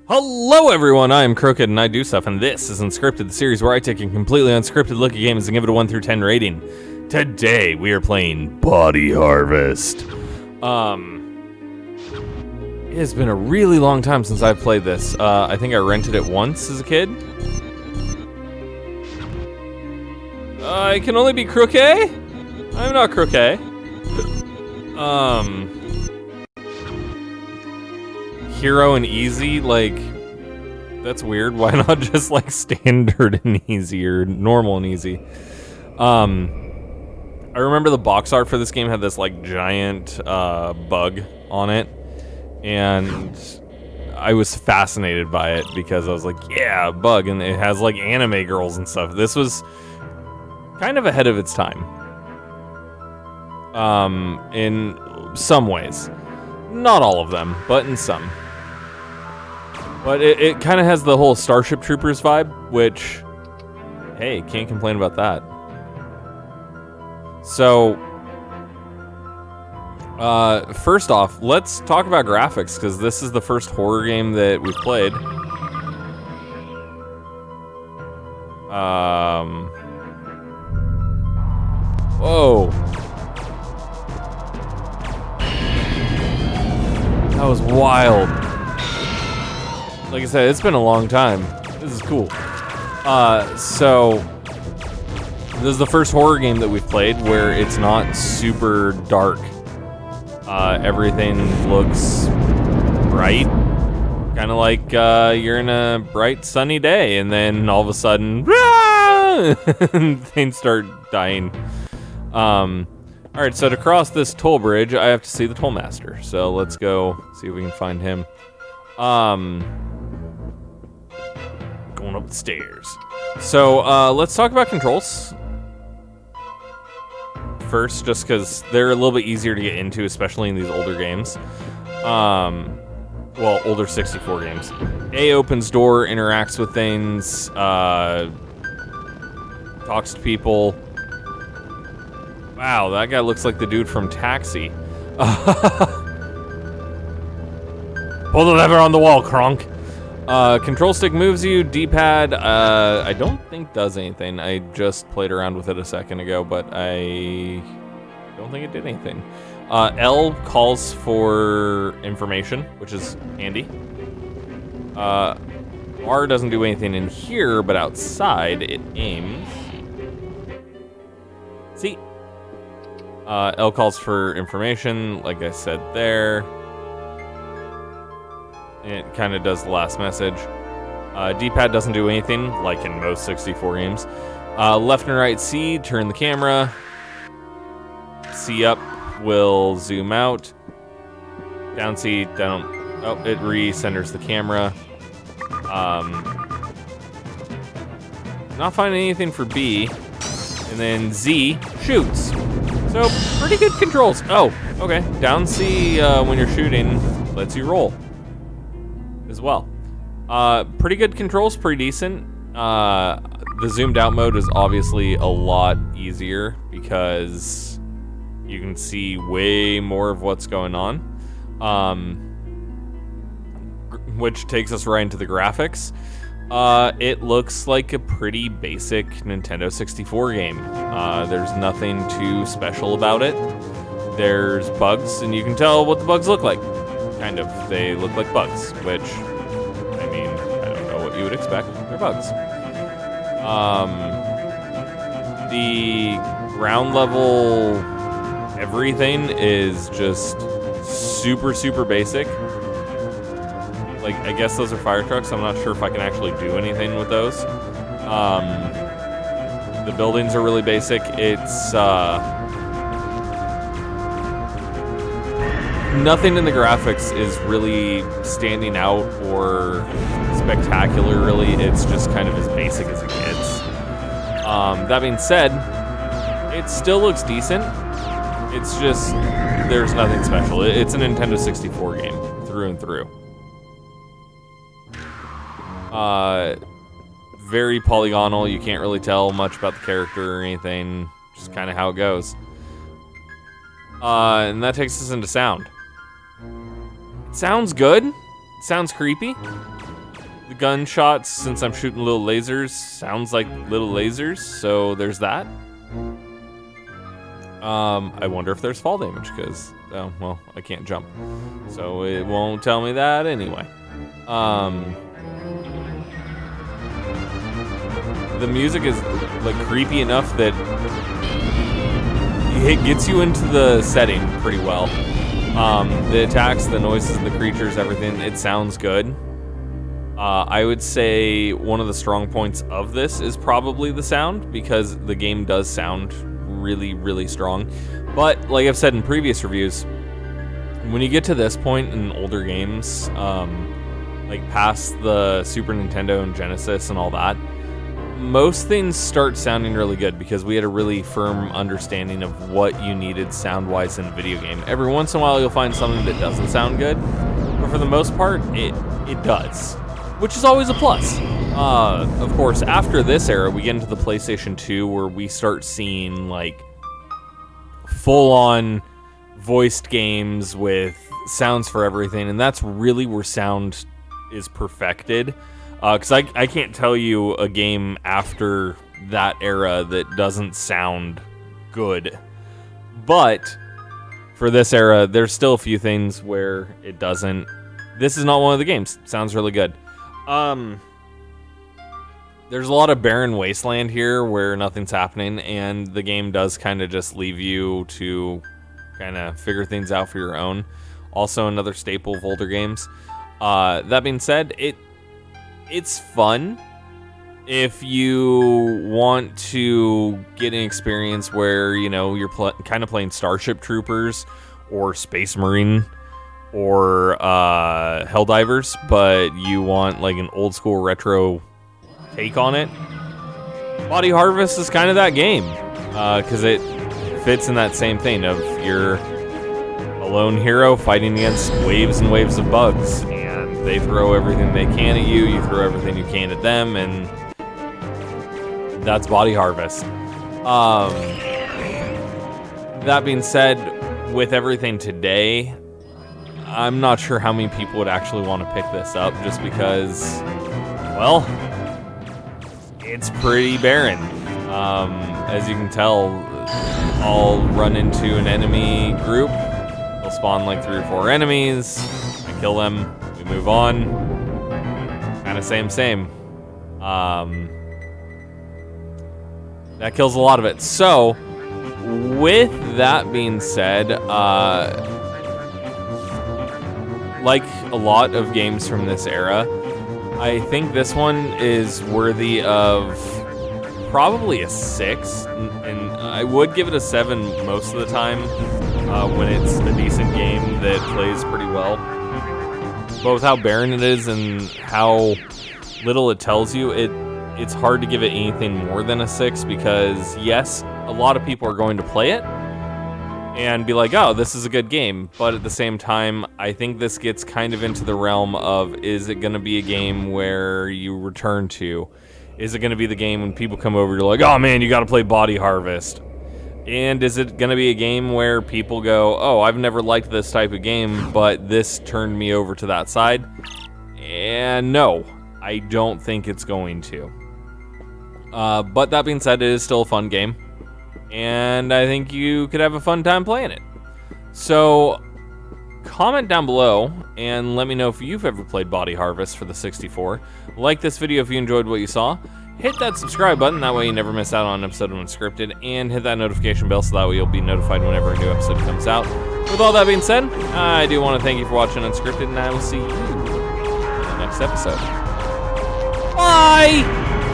Hello everyone, I am Krooked and I do stuff, and this is Unscripted, the series where I take a completely unscripted look at games and give it a 1 through 10 rating. Today we are playing Body Harvest. It has been a really long time since I've played this. I think I rented it once as a kid. I can only be Krooked? I'm not Krooked. Hero and easy, like, that's weird. Why not just like standard and easy or normal and easy? I remember the box art for this game had this like giant bug on it, and I was fascinated by it because I was like, yeah, bug, and it has like anime girls and stuff. This was kind of ahead of its time. In some ways. Not all of them, but in some. But it kind of has the whole Starship Troopers vibe, which, hey, can't complain about that. So, first off, let's talk about graphics, because this is the first horror game that we've played. Whoa. That was wild. Like I said, it's been a long time. This is cool. So this is the first horror game that we've played where it's not super dark. Everything looks bright. Kind of like you're in a bright sunny day and then all of a sudden things start dying. Alright, so to cross this toll bridge, I have to see the toll master. So let's go see if we can find him. Going up the stairs. So let's talk about controls first, just because they're a little bit easier to get into, especially in these older games. Well, older 64 games. A opens door, interacts with things, talks to people. Wow, that guy looks like the dude from Taxi. Pull the lever on the wall, Kronk. Control stick moves you. D-pad, I don't think does anything. I just played around with it a second ago, but I don't think it did anything. L calls for information, which is handy. R doesn't do anything in here, but outside it aims. See? L calls for information, like I said there. It kind of does the last message. D-pad doesn't do anything, like in most 64 games. Left and right C, turn the camera. C up will zoom out. Down C, down. Oh, it re-centers the camera. Not finding anything for B. And then Z shoots. So, pretty good controls. Oh, okay. Down C when you're shooting lets you roll as well. Pretty good controls, pretty decent. The zoomed out mode is obviously a lot easier because you can see way more of what's going on. Which takes us right into the graphics. It looks like a pretty basic Nintendo 64 game. There's nothing too special about it. There's bugs, and you can tell what the bugs look like. Kind of. They look like bugs, which, I mean, I don't know what you would expect. They're bugs. The ground level everything is just super, super basic. Like, I guess those are fire trucks. I'm not sure if I can actually do anything with those. The buildings are really basic. It's, nothing in the graphics is really standing out or spectacular, really. It's just kind of as basic as it gets. That being said, it still looks decent. It's just, there's nothing special. It's a Nintendo 64 game, through and through. Very polygonal. You can't really tell much about the character or anything. Just kind of how it goes. And that takes us into sound. It sounds good. It sounds creepy. The gunshots, since I'm shooting little lasers, sounds like little lasers, so there's that. I wonder if there's fall damage, because, oh, well, I can't jump. So it won't tell me that anyway. The music is, like, creepy enough that it gets you into the setting pretty well. The attacks, the noises, the creatures, everything, it sounds good. I would say one of the strong points of this is probably the sound, because the game does sound really, really strong. But like I've said in previous reviews, when you get to this point in older games, like past the Super Nintendo and Genesis and all that, most things start sounding really good because we had a really firm understanding of what you needed sound-wise in a video game. Every once in a while you'll find something that doesn't sound good, but for the most part, it does, which is always a plus. Of course, after this era, we get into the PlayStation 2 where we start seeing like full-on voiced games with sounds for everything, and that's really where sound is perfected. Because I can't tell you a game after that era that doesn't sound good. But for this era, there's still a few things where it doesn't. This is not one of the games. Sounds really good. There's a lot of barren wasteland here where nothing's happening, and the game does kind of just leave you to kind of figure things out for your own. Also another staple of older games. That being said, it's fun if you want to get an experience where, you know, you're kind of playing Starship Troopers or Space Marine or Helldivers, but you want like an old school retro take on it. Body Harvest is kind of that game because it fits in that same thing of you're a lone hero fighting against waves and waves of bugs. They throw everything they can at you, you throw everything you can at them, and that's Body Harvest. That being said, with everything today, I'm not sure how many people would actually want to pick this up just because, well, it's pretty barren. As you can tell, I'll run into an enemy group, they'll spawn like 3 or 4 enemies, I kill them, move on, kind of same. That kills a lot of it. So, with that being said, like a lot of games from this era, I think this one is worthy of probably a 6, and I would give it a 7 most of the time when it's a decent game that plays pretty well. But with how barren it is and how little it tells you, it's hard to give it anything more than a 6 because, yes, a lot of people are going to play it and be like, oh, this is a good game. But at the same time, I think this gets kind of into the realm of, is it going to be a game where you return to? Is it going to be the game when people come over, you're like, oh man, you got to play Body Harvest? And is it going to be a game where people go, oh, I've never liked this type of game, but this turned me over to that side? And no, I don't think it's going to. But that being said, it is still a fun game. And I think you could have a fun time playing it. So, comment down below and let me know if you've ever played Body Harvest for the 64. Like this video if you enjoyed what you saw. Hit that subscribe button, that way you never miss out on an episode of Unscripted, and hit that notification bell so that way you'll be notified whenever a new episode comes out. With all that being said, I do want to thank you for watching Unscripted, and I will see you in the next episode. Bye!